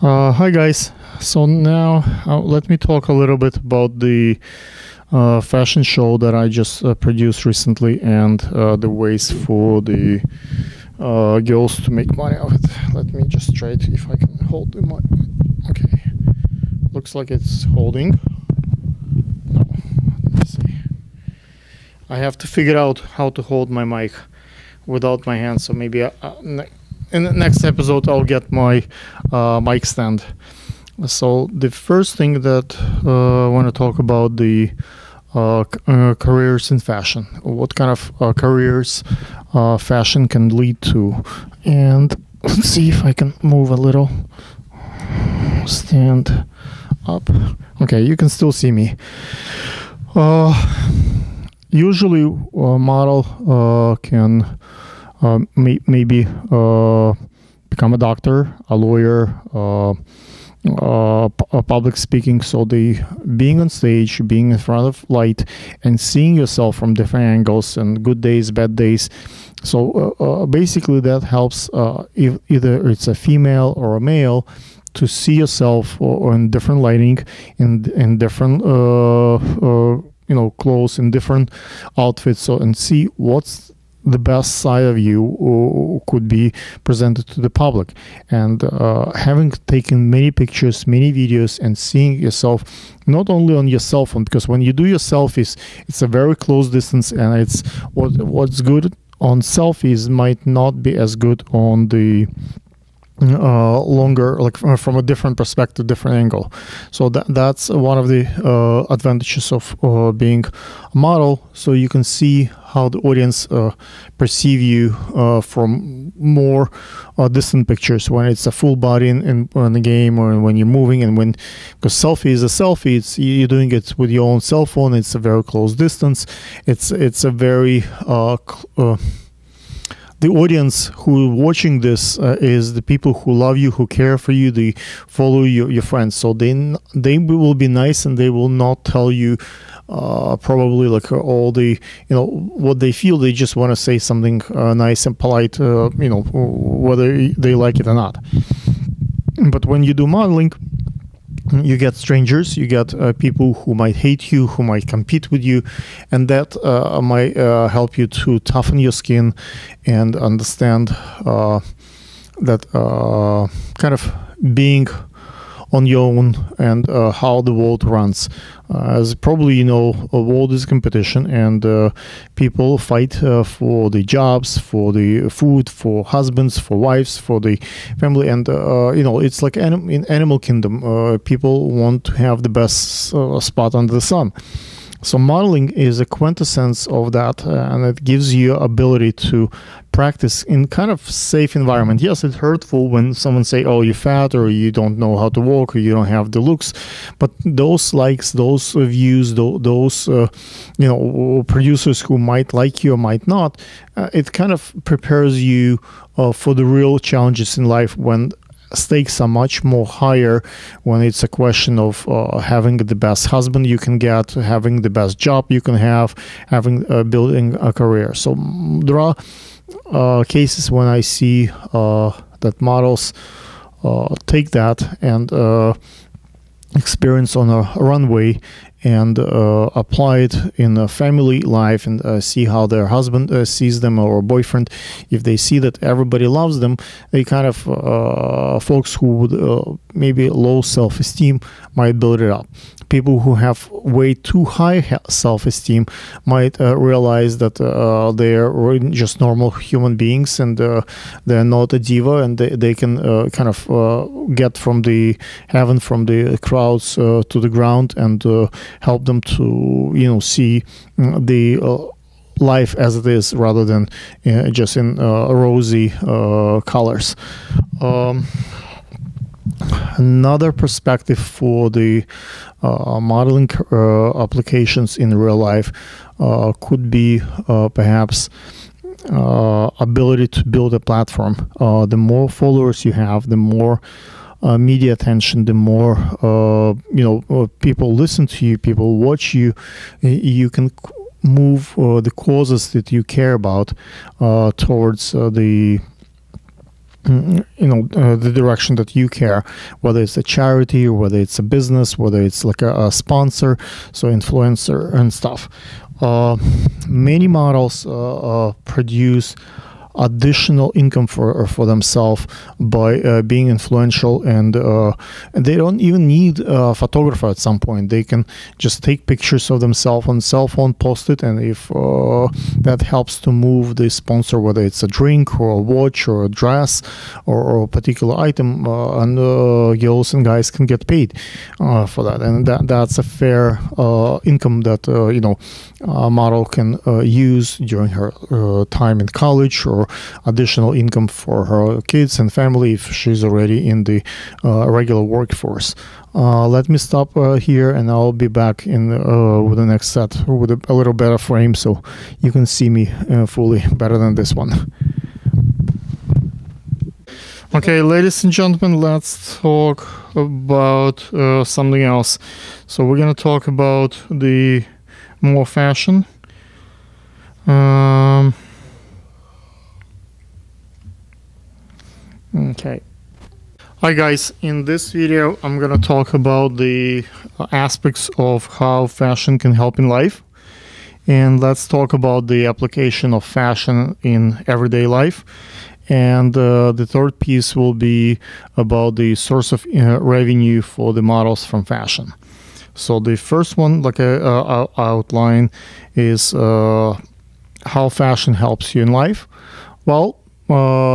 Hi guys. So now let me talk a little bit about the fashion show that I just produced recently and the ways for the girls to make money of it. Let me just try it if I can hold the mic. Okay, looks like it's holding. No, let's see. I have to figure out how to hold my mic without my hands. So maybe in the next episode I'll get my mic stand. So the first thing that I want to talk about the careers in fashion. What kind of careers fashion can lead to, and let's see if I can move a little. Stand up. Okay, you can still see me. Usually a model can maybe become a doctor, a lawyer, public speaking. So the being on stage, being in front of light, and seeing yourself from different angles, and good days, bad days. So basically, that helps either it's a female or a male to see yourself or in different lighting, in different clothes, in different outfits. So and see what's the best side of you could be presented to the public. And having taken many pictures, many videos, and seeing yourself not only on your cell phone, because when you do your selfies, it's a very close distance, and it's what's good on selfies might not be as good on the longer, like from a different perspective, different angle. So that's one of the advantages of being a model. So you can see how the audience perceive you from more distant pictures, when it's a full body in the game, or when you're moving, and because selfie is a selfie, you're doing it with your own cell phone. It's a very close distance. It's a very the audience who watching this is the people who love you, who care for you, they follow your friends. So they will be nice, and they will not tell you probably like all the what they feel. They just want to say something nice and polite, whether they like it or not. But when you do modeling, you get strangers, you get people who might hate you, who might compete with you, and that might help you to toughen your skin and understand that kind of being on your own, and how the world runs. As probably you know, a world is competition, and people fight for the jobs, for the food, for husbands, for wives, for the family, and it's like in Animal Kingdom. People want to have the best spot under the sun. So modeling is a quintessence of that, and it gives you ability to practice in kind of safe environment. Yes, it's hurtful when someone say, "Oh, you're fat," or "You don't know how to walk," or "You don't have the looks." But those likes, those views, those producers who might like you or might not, it kind of prepares you for the real challenges in life, when stakes are much more higher, when it's a question of having the best husband you can get, having the best job you can have, having building a career. So there are cases when I see that models take that and experience on a runway and apply it in a family life, and see how their husband sees them, or boyfriend. If they see that everybody loves them, they kind of folks who would maybe low self-esteem might build it up. People who have way too high self-esteem might realize that they're just normal human beings, and they're not a diva, and they can kind of get from the heaven, from the crowds to the ground, and help them to see the life as it is, rather than just in rosy colors. Another perspective for the modeling applications in real life could be perhaps ability to build a platform. The more followers you have, the more media attention, the more people listen to you, people watch you. You can move the causes that you care about towards the the direction that you care, whether it's a charity or whether it's a business, whether it's like a sponsor, so influencer and stuff. Many models produce additional income for themselves by being influential, and they don't even need a photographer at some point. They can just take pictures of themselves on cell phone, post it, and if that helps to move the sponsor, whether it's a drink or a watch or a dress or a particular item, and girls and guys can get paid for that, and that's a fair income that a model can use during her time in college, or additional income for her kids and family if she's already in the regular workforce. Let me stop here, and I'll be back in with the next set with a little better frame, so you can see me fully better than this one. Okay, ladies and gentlemen, let's talk about something else. So we're going to talk about the more fashion. Okay. Hi guys, in this video I'm gonna talk about the aspects of how fashion can help in life, and let's talk about the application of fashion in everyday life. And the third piece will be about the source of revenue for the models from fashion. So the first one, like I outline, is how fashion helps you in life. Well,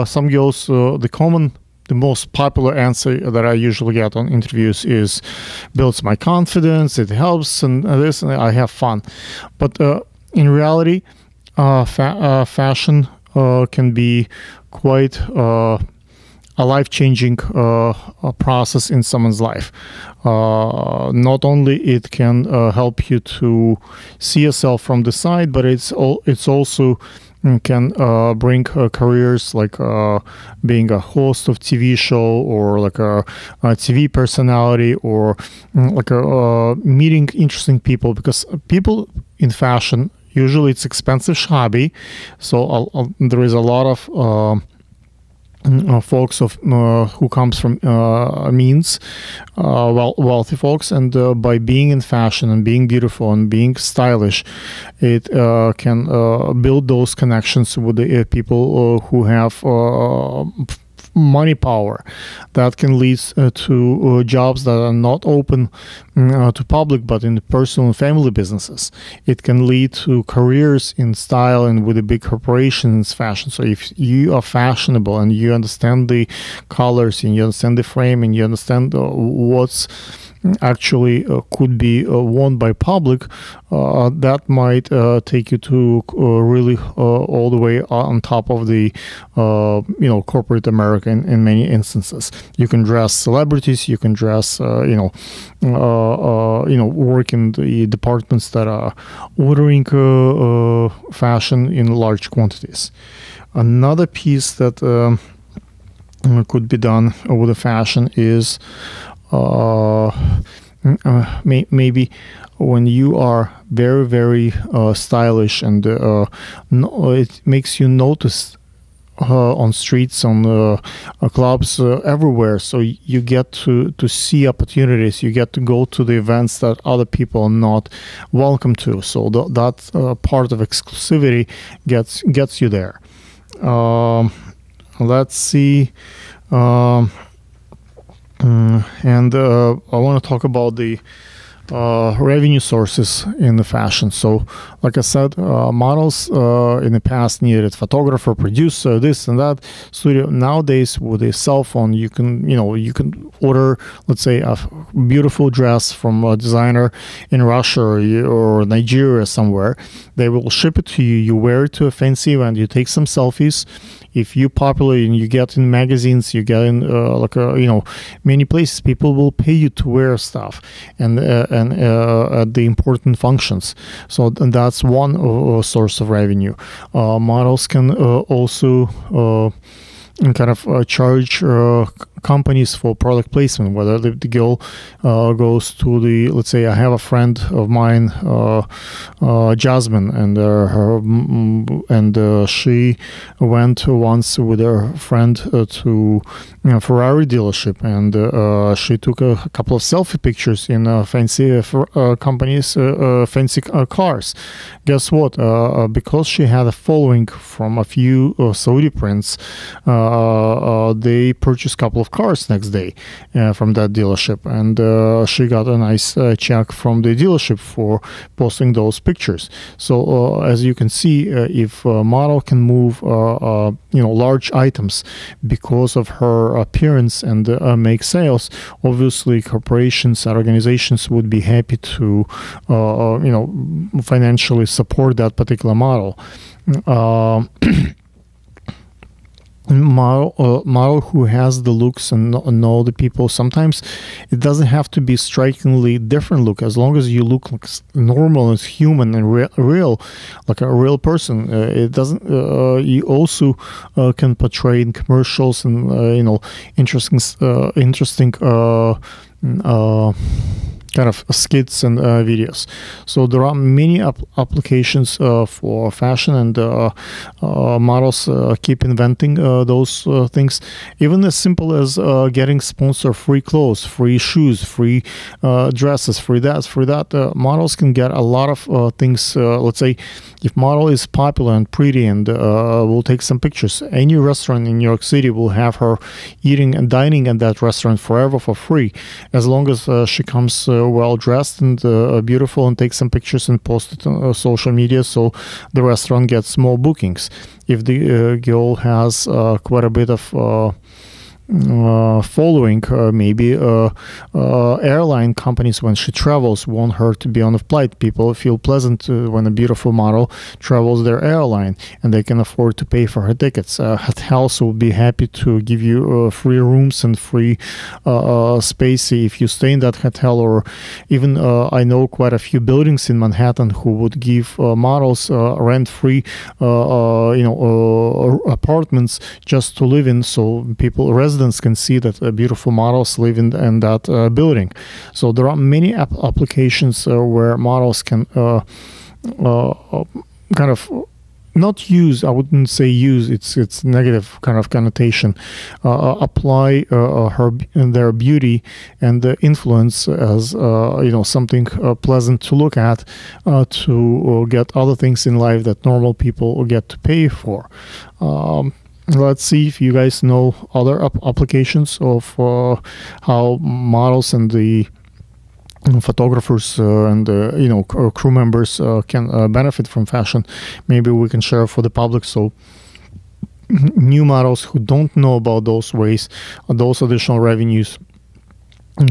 some girls, the most popular answer that I usually get on interviews is builds my confidence, it helps, and this, and I have fun. But in reality, fashion can be quite a life-changing process in someone's life. Not only it can help you to see yourself from the side, but it's also can bring careers like being a host of TV show, or like a TV personality, or like meeting interesting people, because people in fashion, usually it's expensive hobby, so there is a lot of folks who comes from means, wealthy folks, and by being in fashion and being beautiful and being stylish, it can build those connections with the people who have money power that can lead to jobs that are not open to public, but in the personal and family businesses. It can lead to careers in style and with the big corporations fashion. So if you are fashionable and you understand the colors and you understand the frame and you understand what's actually could be worn by public, that might take you to really all the way on top of the corporate America in many instances. You can dress celebrities, you can dress work in the departments that are ordering fashion in large quantities. Another piece that could be done with the fashion is maybe when you are very, very stylish, and it makes you notice on streets, on clubs, everywhere. So you get to see opportunities. You get to go to the events that other people are not welcome to. So that part of exclusivity gets you there. Let's see. And I want to talk about the revenue sources in the fashion. So like I said, models in the past needed photographer, producer, this and that, studio. Nowadays with a cell phone, you can order, let's say, a beautiful dress from a designer in Russia or Nigeria somewhere. They will ship it to you. You wear it to a fancy event, you take some selfies. If you're popular and you get in magazines, you get in many places, people will pay you to wear stuff and at the important functions. So that's one source of revenue. Models can also kind of charge companies for product placement, whether the girl goes to the, let's say I have a friend of mine, Jasmine, and she went once with her friend to Ferrari dealership, and she took a couple of selfie pictures in fancy companies, fancy cars. Guess what? Because she had a following from a few Saudi prince, they purchased a couple of cars next day from that dealership, and she got a nice check from the dealership for posting those pictures. So as you can see, if a model can move large items because of her appearance and make sales, obviously corporations and organizations would be happy to financially support that particular model. Model who has the looks and know the people. Sometimes it doesn't have to be strikingly different look, as long as you look like normal and human and real, like a real person. It doesn't. You also can portray in commercials and interesting kind of skits and videos. So there are many applications for fashion, and models keep inventing those things. Even as simple as getting sponsor free clothes, free shoes, free dresses, free that. Models can get a lot of things. Let's say if model is popular and pretty and will take some pictures, any restaurant in New York City will have her eating and dining at that restaurant forever for free, as long as she comes well dressed and beautiful and take some pictures and post it on social media, so the restaurant gets more bookings. If the girl has quite a bit of following, maybe airline companies, when she travels, want her to be on a flight. People feel pleasant when a beautiful model travels their airline and they can afford to pay for her tickets. Hotels will be happy to give you free rooms and free space if you stay in that hotel, or even I know quite a few buildings in Manhattan who would give models rent-free apartments just to live in, so residents can see that beautiful models live in that building. So there are many applications where models can kind of not use, I wouldn't say use, it's negative kind of connotation, apply their beauty and the influence as something pleasant to look at, to get other things in life that normal people get to pay for. Let's see if you guys know other applications of how models and the photographers and crew members can benefit from fashion. Maybe we can share for the public, so new models who don't know about those ways, those additional revenues,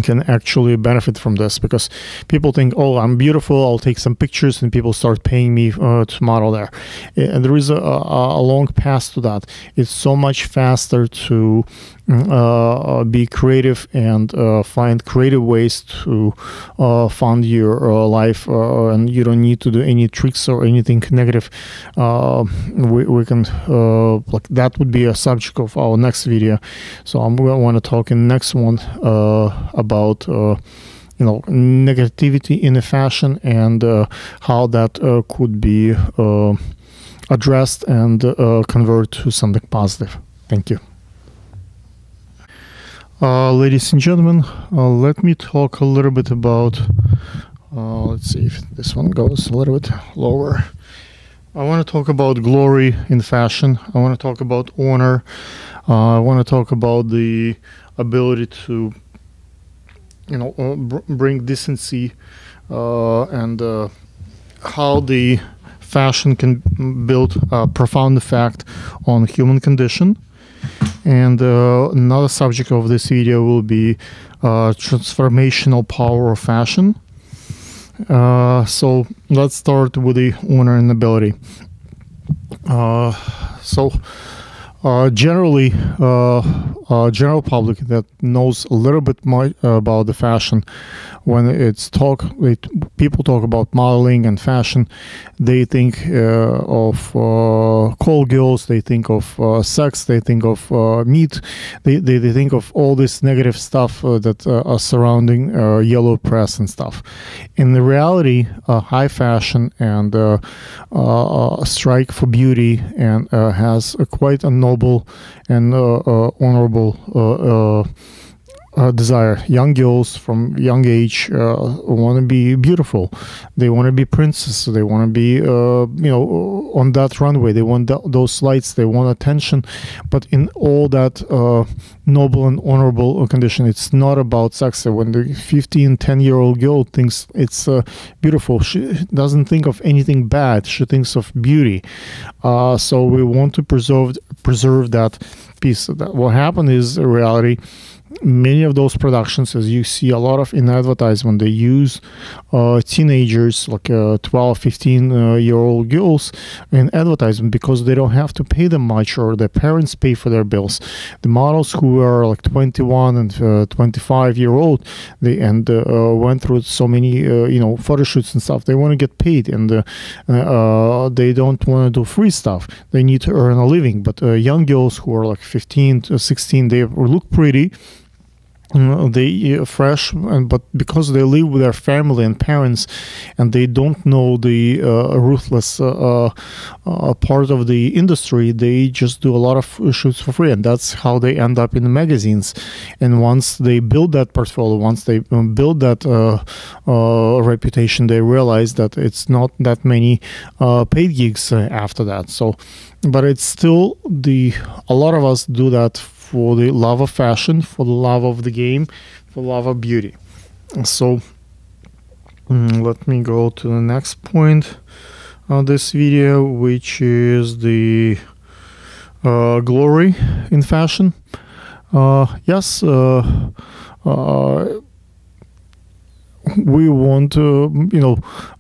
can actually benefit from this, because people think, oh, I'm beautiful, I'll take some pictures, and people start paying me to model there. And there is a long path to that. It's so much faster to be creative and find creative ways to fund your life, and you don't need to do any tricks or anything negative. We can like that would be a subject of our next video, so I'm going to want to talk in the next one about negativity in the fashion and how that could be addressed and convert to something positive. Thank you. Ladies and gentlemen, let me talk a little bit about, let's see if this one goes a little bit lower. I want to talk about glory in fashion. I want to talk about honor. I want to talk about the ability to bring decency and how the fashion can build a profound effect on human condition. And another subject of this video will be transformational power of fashion. So let's start with the honor and ability. Generally, general public that knows a little bit more about the fashion, when people talk about modeling and fashion, they think of call girls, they think of sex, they think of meat, they think of all this negative stuff that are surrounding yellow press and stuff. In the reality, high fashion and strike for beauty and has quite a noble and honorable desire. Young girls from young age want to be beautiful. They want to be princesses. They want to be, on that runway. They want those lights. They want attention. But in all that noble and honorable condition, it's not about sex. When the 10-year-old girl thinks it's beautiful, she doesn't think of anything bad. She thinks of beauty. So we want to preserve that piece. What happened is, in reality, many of those productions, as you see a lot of in advertisement, they use teenagers, like 12, 15-year-old girls in advertisement, because they don't have to pay them much, or their parents pay for their bills. The models who are like 21 and 25-year-old, they went through so many photo shoots and stuff, they want to get paid, and they don't want to do free stuff. They need to earn a living. But young girls who are like 15 to 16, they look pretty, they fresh, but because they live with their family and parents, and they don't know the ruthless part of the industry, they just do a lot of shoots for free, and that's how they end up in the magazines. And once they build that portfolio, once they build that reputation, they realize that it's not that many paid gigs after that. So, but it's still a lot of us do that for the love of fashion, for the love of the game, for the love of beauty. So let me go to the next point on this video, which is the glory in fashion. Yes, we want to,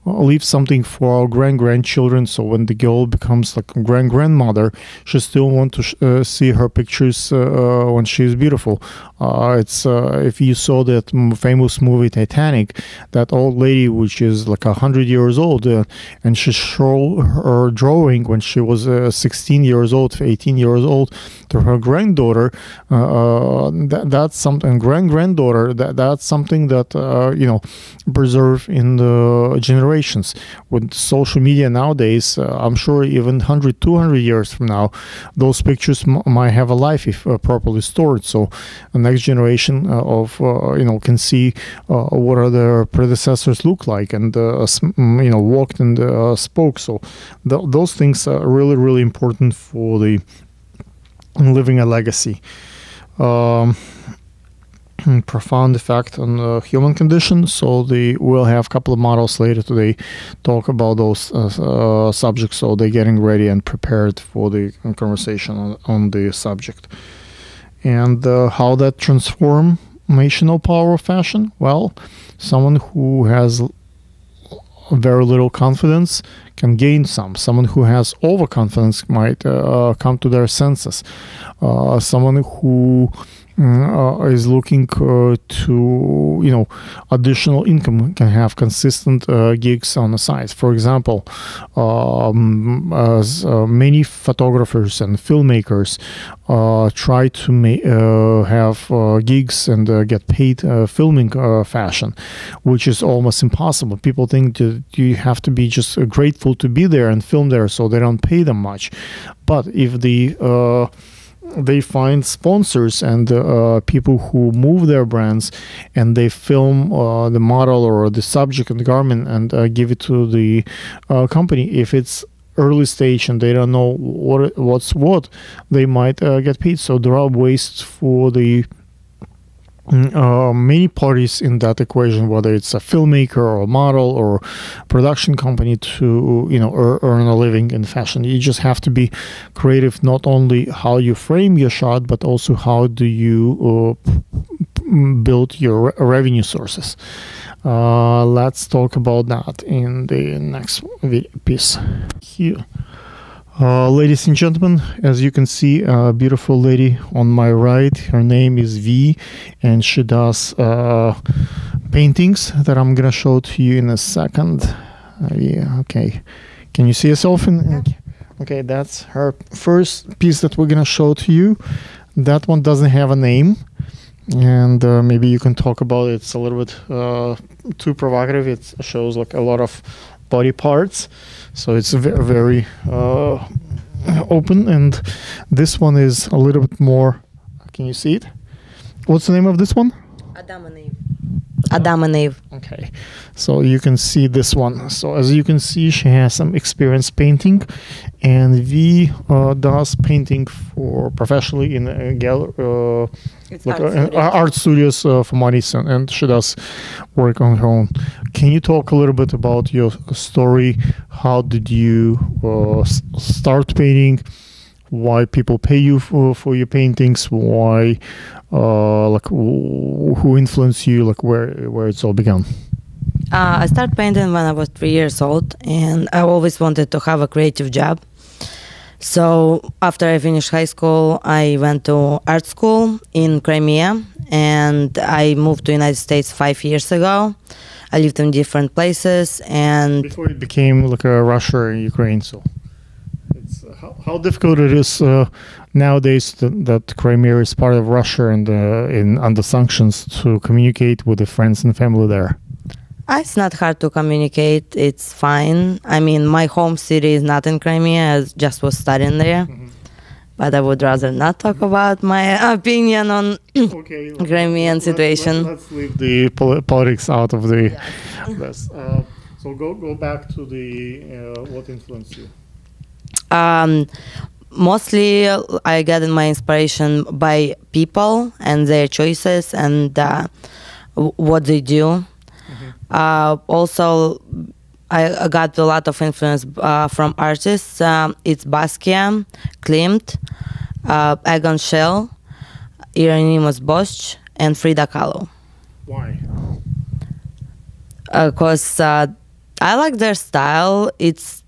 leave something for our grandchildren. So when the girl becomes like a grandmother, she still want to see her pictures when she's beautiful. It's if you saw that famous movie Titanic, that old lady, which is like 100 years old, and she showed her drawing when she was 16 years old, 18 years old, to her granddaughter. That's something. Granddaughter. That's something that preserve in the generations. With social media nowadays, I'm sure even 100, 200 years from now, those pictures might have a life if properly stored. So the next generation can see what are their predecessors look like, and walked and spoke. So those things are really, really important for the living a legacy. Profound effect on the human condition. So we'll have a couple of models later today talk about those subjects. So they're getting ready and prepared for the conversation on the subject. And how that transformational power of fashion? Well, someone who has very little confidence can gain some. Someone who has overconfidence might come to their senses. Someone who is looking to additional income can have consistent gigs on the side. For example, as many photographers and filmmakers try to have gigs and get paid filming fashion, which is almost impossible. People think that you have to be just grateful to be there and film there, so they don't pay them much. But if they find sponsors and people who move their brands, and they film the model or the subject and the garment and give it to the company. If it's early stage and they don't know what's what, they might get paid. So there are ways for the many parties in that equation, whether it's a filmmaker or a model or production company, to earn a living in fashion. You just have to be creative, not only how you frame your shot, but also how do you build your revenue sources. Let's talk about that in the next piece here. Ladies and gentlemen, as you can see, a beautiful lady on my right. Her name is V, and she does paintings that I'm gonna show to you in a second. Yeah, okay. Can you see yourself in? Yeah. Okay, that's her first piece that we're gonna show to you. That one doesn't have a name, and maybe you can talk about it. It's a little bit too provocative. It shows like a lot of body parts, so it's very open. And this one is a little bit more. Can you see it? What's the name of this one? Adam and Eve. Adam and Eve. Okay, so you can see this one. So as you can see, she has some experience painting, and V does painting for professionally in a gallery, It's like art studio. art studios for Madison, and she does work on her own. Can you talk a little bit about your story? How did you start painting? Why people pay you for your paintings? Why, like, who influenced you? Like, where it's all began? I started painting when I was 3 years old, and I always wanted to have a creative job. So after I finished high school, I went to art school in Crimea, and I moved to United States 5 years ago. I lived in different places, and Before it became like Russia and Ukraine, so it's how difficult it is nowadays that Crimea is part of Russia and under sanctions to communicate with the friends and family there. it's not hard to communicate. It's fine. I mean, my home city is not in Crimea. I just was studying there. But I would rather not talk about my opinion on Okay, Crimean situation. Let's leave the politics out of the this. So go back to the what influenced you. Mostly, I get my inspiration by people and their choices and what they do. Also, I got a lot of influence from artists. It's Basquiat, Klimt, Egon Schiele, Hieronymus Bosch, and Frida Kahlo. Why? Because I like their style. It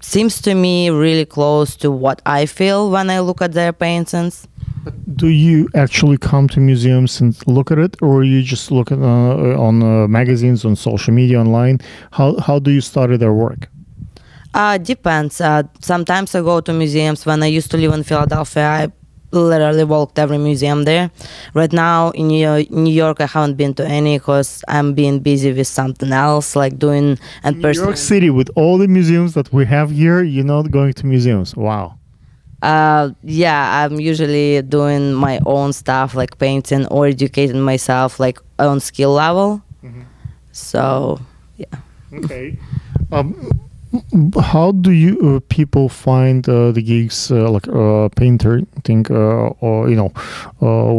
seems to me really close to what I feel when I look at their paintings. Do you actually come to museums and look at it, or you just look at on magazines, on social media, online? How do you study their work? Depends. Sometimes I go to museums. When I used to live in Philadelphia, I literally walked every museum there. Right now in New York, I haven't been to any because I'm being busy with something else, like doing and New York City, with all the museums that we have here, you're not going to museums. Wow. Yeah, I'm usually doing my own stuff, like painting or educating myself, like on skill level. So, yeah. Okay. How do you people find the gigs like painting or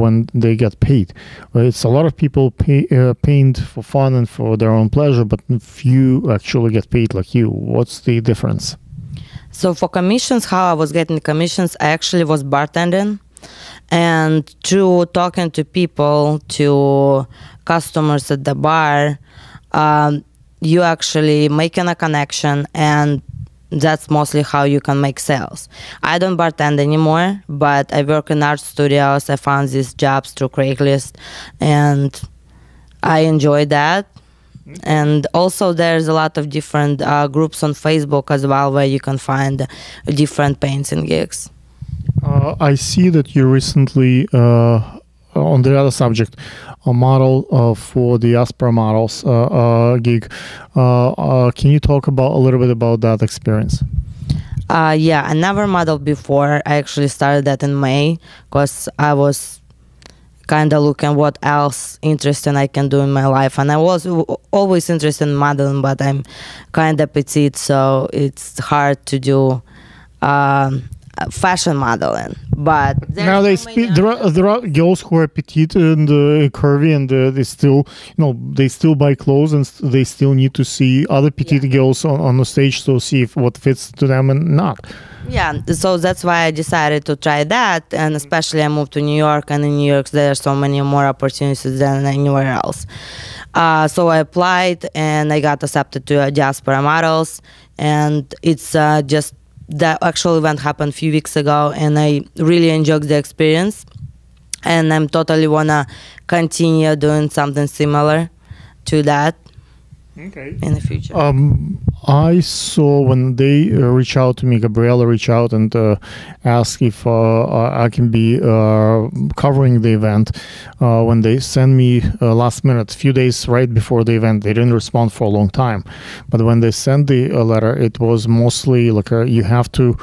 when they get paid? It's a lot of people paint for fun and for their own pleasure, but few actually get paid like you. What's the difference? So for commissions, how I was getting commissions, I actually was bartending, and through talking to people, to customers at the bar, you actually making a connection, and that's mostly how you can make sales. I don't bartend anymore, but I work in art studios. I found these jobs through Craigslist, and I enjoy that. And also there's a lot of different groups on Facebook as well where you can find different painting gigs. I see that you recently, on the other subject, a model for the Aspera Models gig. Can you talk a little bit about that experience? Yeah, I never modeled before. I actually started that in May because I was kind of looking what else interesting I can do in my life. And I was always interested in modeling, but I'm kind of petite, so it's hard to do fashion modeling. But now there are girls who are petite and curvy, and they still they still buy clothes, and they still need to see other petite girls on the stage to see if what fits to them and not. Yeah, so that's why I decided to try that, and especially I moved to New York, and in New York there are so many more opportunities than anywhere else. So I applied, and I got accepted to Aspera Models, and it's just that actual event happened a few weeks ago, and I really enjoyed the experience. And I'm totally wanna continue doing something similar to that in the future. I saw when they reach out to me, Gabriella reach out and ask if I can be covering the event. When they send me last minute, few days right before the event, they didn't respond for a long time. But when they sent the letter, it was mostly like you have to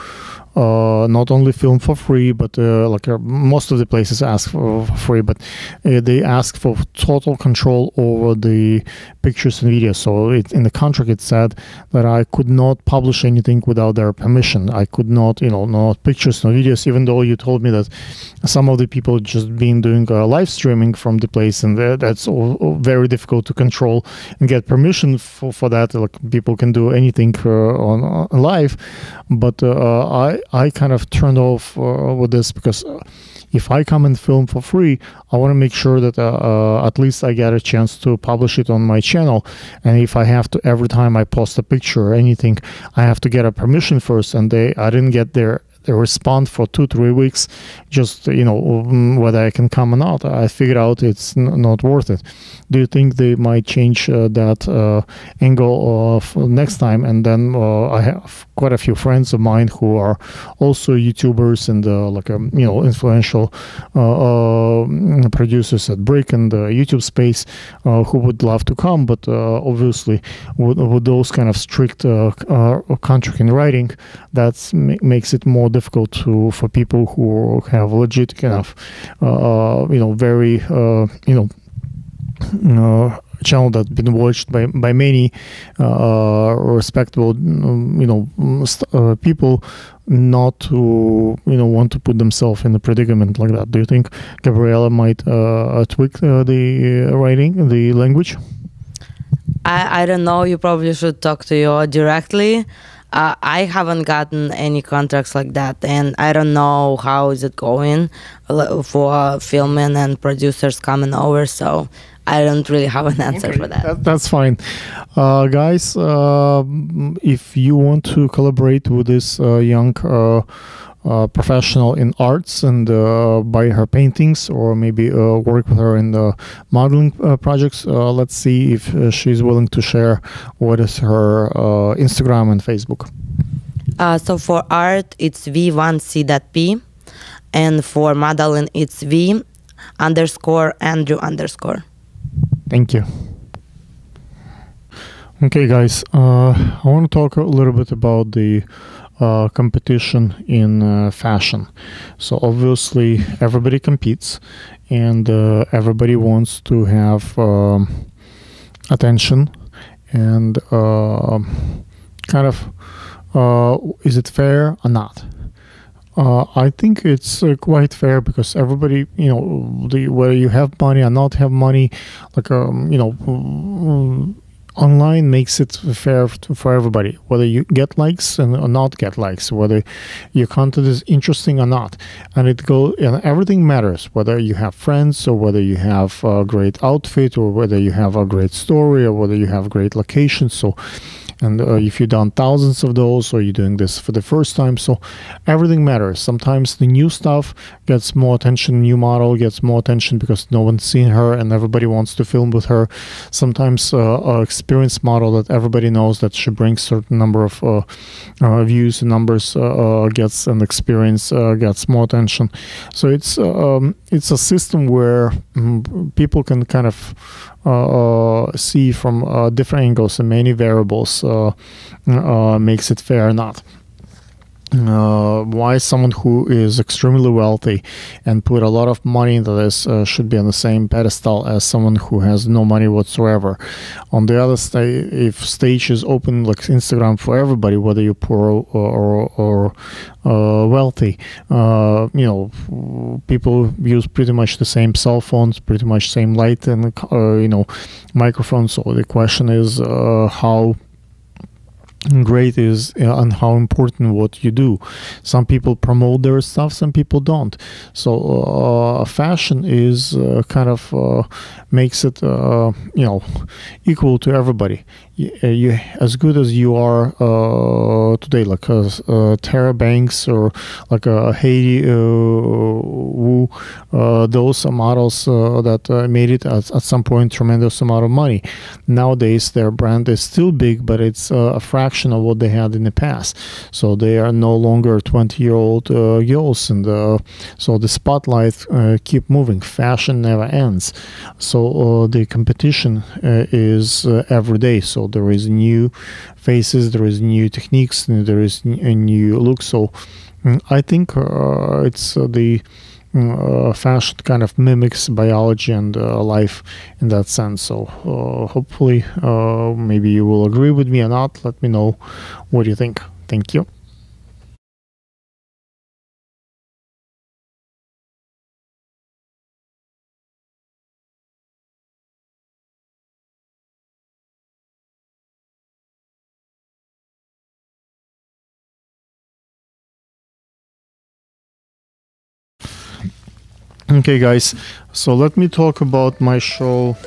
not only film for free, but most of the places ask for free, but they ask for total control over the pictures and videos. So in the contract it said that I could not publish anything without their permission. I could not, no pictures, no videos, even though you told me that some of the people just been doing live streaming from the place, and that's all very difficult to control and get permission for that. Like, people can do anything on live, but I kind of turned off with this because if I come and film for free, I want to make sure that at least I get a chance to publish it on my channel. And if I have to, every time I post a picture or anything, I have to get a permission first, and I didn't get their response for 2-3 weeks, just whether I can come or not. I figured out it's not worth it. Do you think they might change that angle of next time? And then I have quite a few friends of mine who are also YouTubers and influential producers at Brick and the YouTube space who would love to come, but obviously with those kind of strict contract in writing, that makes it more difficult for people who have legit kind of very channel that's been watched by many respectable people, not to want to put themselves in a predicament like that. Do you think Gabriella might tweak the writing, the language? I don't know. You probably should talk to you directly. I haven't gotten any contracts like that, and I don't know how is it going for filming and producers coming over, so I don't really have an answer for that. That's fine. Guys, if you want to collaborate with this young professional in arts and buy her paintings, or maybe work with her in the modeling projects, let's see if she's willing to share what is her Instagram and Facebook. So for art, it's v1c.p, and for modeling, it's v_Andrew_. Thank you. Okay, guys, I want to talk a little bit about the competition in fashion. So obviously everybody competes, and everybody wants to have attention, and kind of is it fair or not? I think it's quite fair, because everybody, whether you have money or not have money, like online makes it fair for everybody, whether you get likes or not get likes, whether your content is interesting or not, and everything matters, whether you have friends, or whether you have a great outfit, or whether you have a great story, or whether you have great locations. So and if you've done thousands of those, or you're doing this for the first time, so everything matters. Sometimes the new stuff gets more attention, new model gets more attention because no one's seen her and everybody wants to film with her. Sometimes experienced model that everybody knows that she brings certain number of views and numbers gets an experience, gets more attention. So it's a system where people can kind of see from different angles and many variables makes it fair or not. Why someone who is extremely wealthy and put a lot of money into this should be on the same pedestal as someone who has no money whatsoever. On the other side, if stage is open like Instagram for everybody, whether you're poor or wealthy, people use pretty much the same cell phones, pretty much same light and microphones. So the question is how great is and how important what you do. Some people promote their stuff, some people don't. So fashion is kind of makes it equal to everybody. You as good as you are today, like Terra Banks or like Haiti Woo, those models that made it at some point tremendous amount of money. Nowadays, their brand is still big, but it's a fraction of what they had in the past. So they are no longer 20-year-old girls, and so the spotlight keep moving. Fashion never ends. So the competition is every day. So there is new faces, there is new techniques, and there is a new look. So I think it's the fashion kind of mimics biology and life in that sense. So hopefully, maybe you will agree with me or not. Let me know what you think. Thank you. Okay, guys. So let me talk about my show.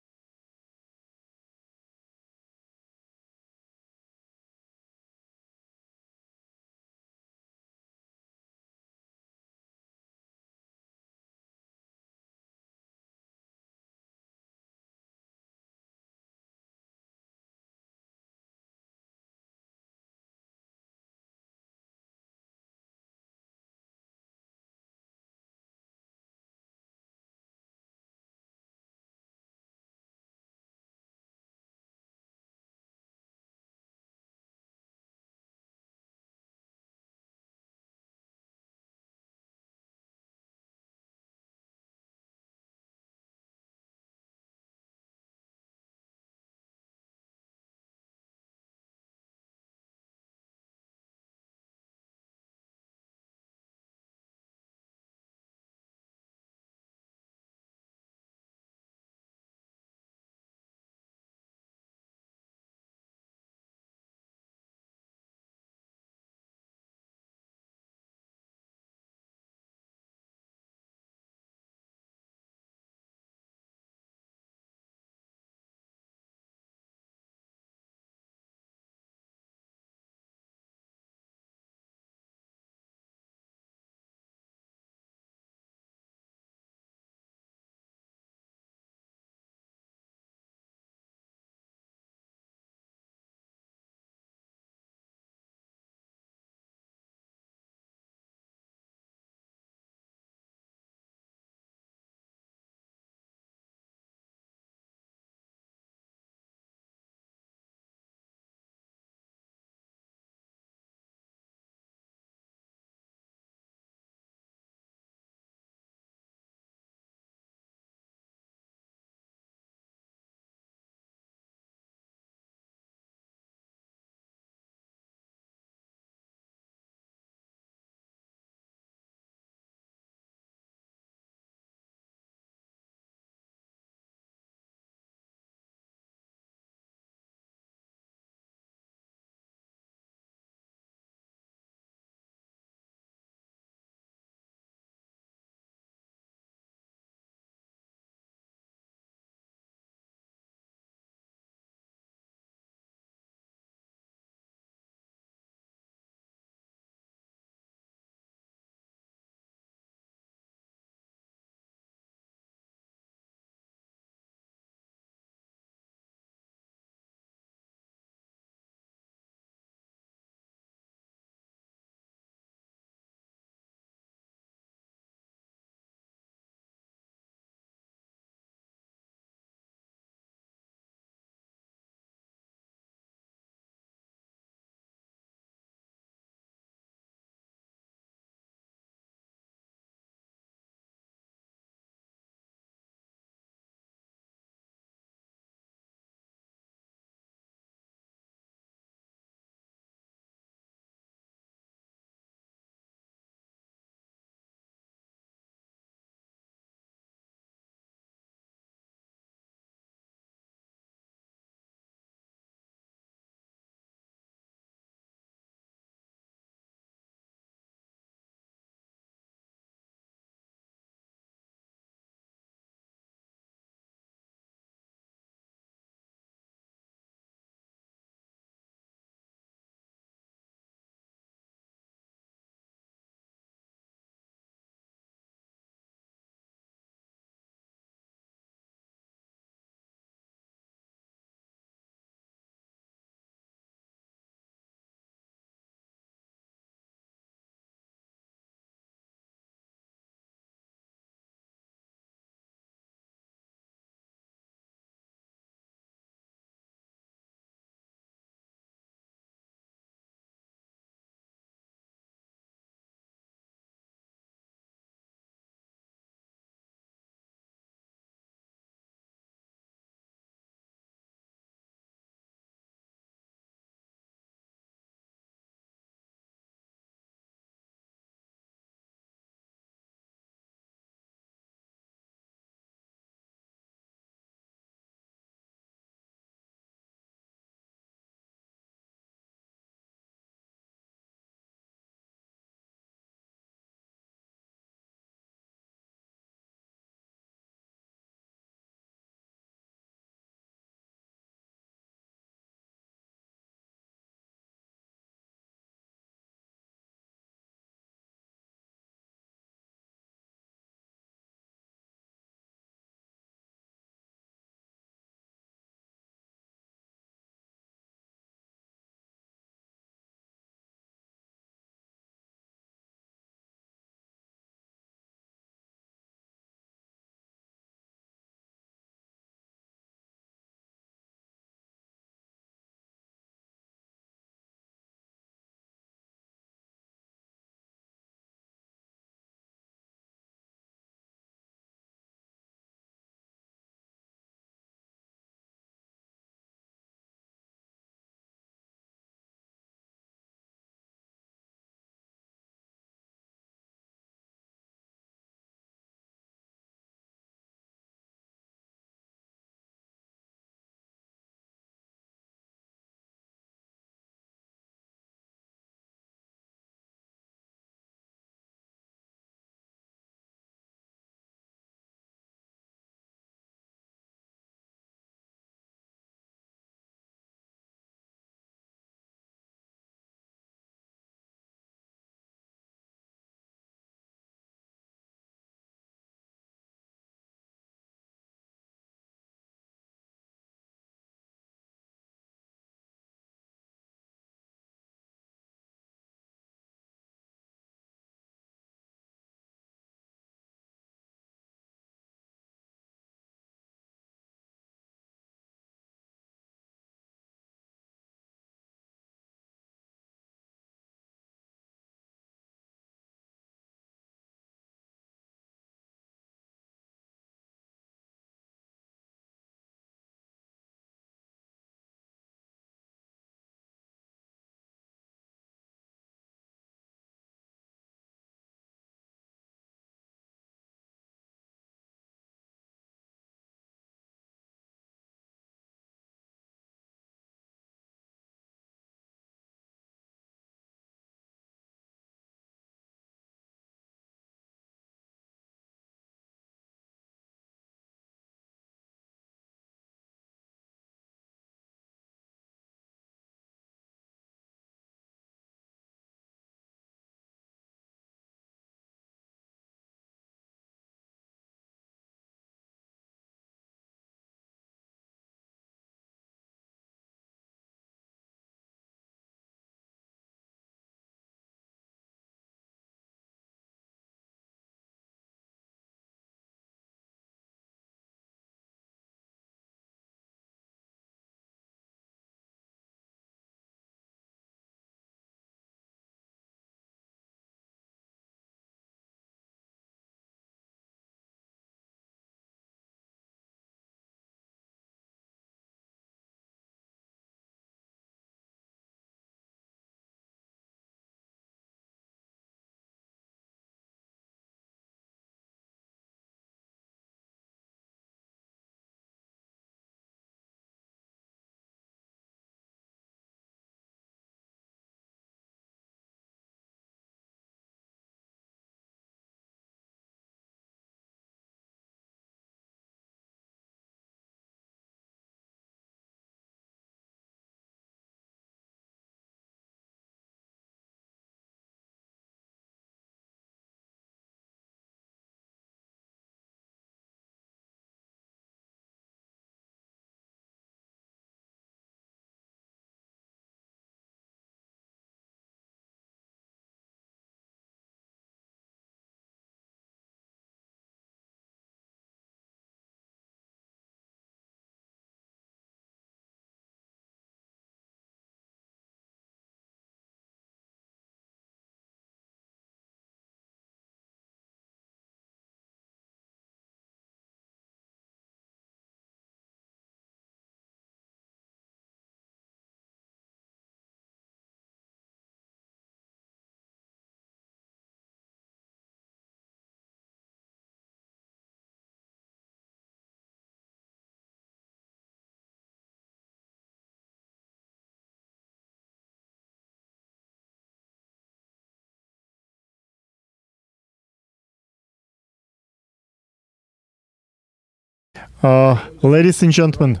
Ladies and gentlemen,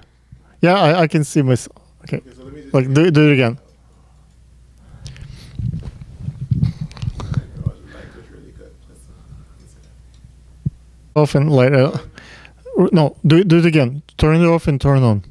yeah, I can see myself. Okay, like do it again. Off and light. No, do it again. Turn it off and turn on.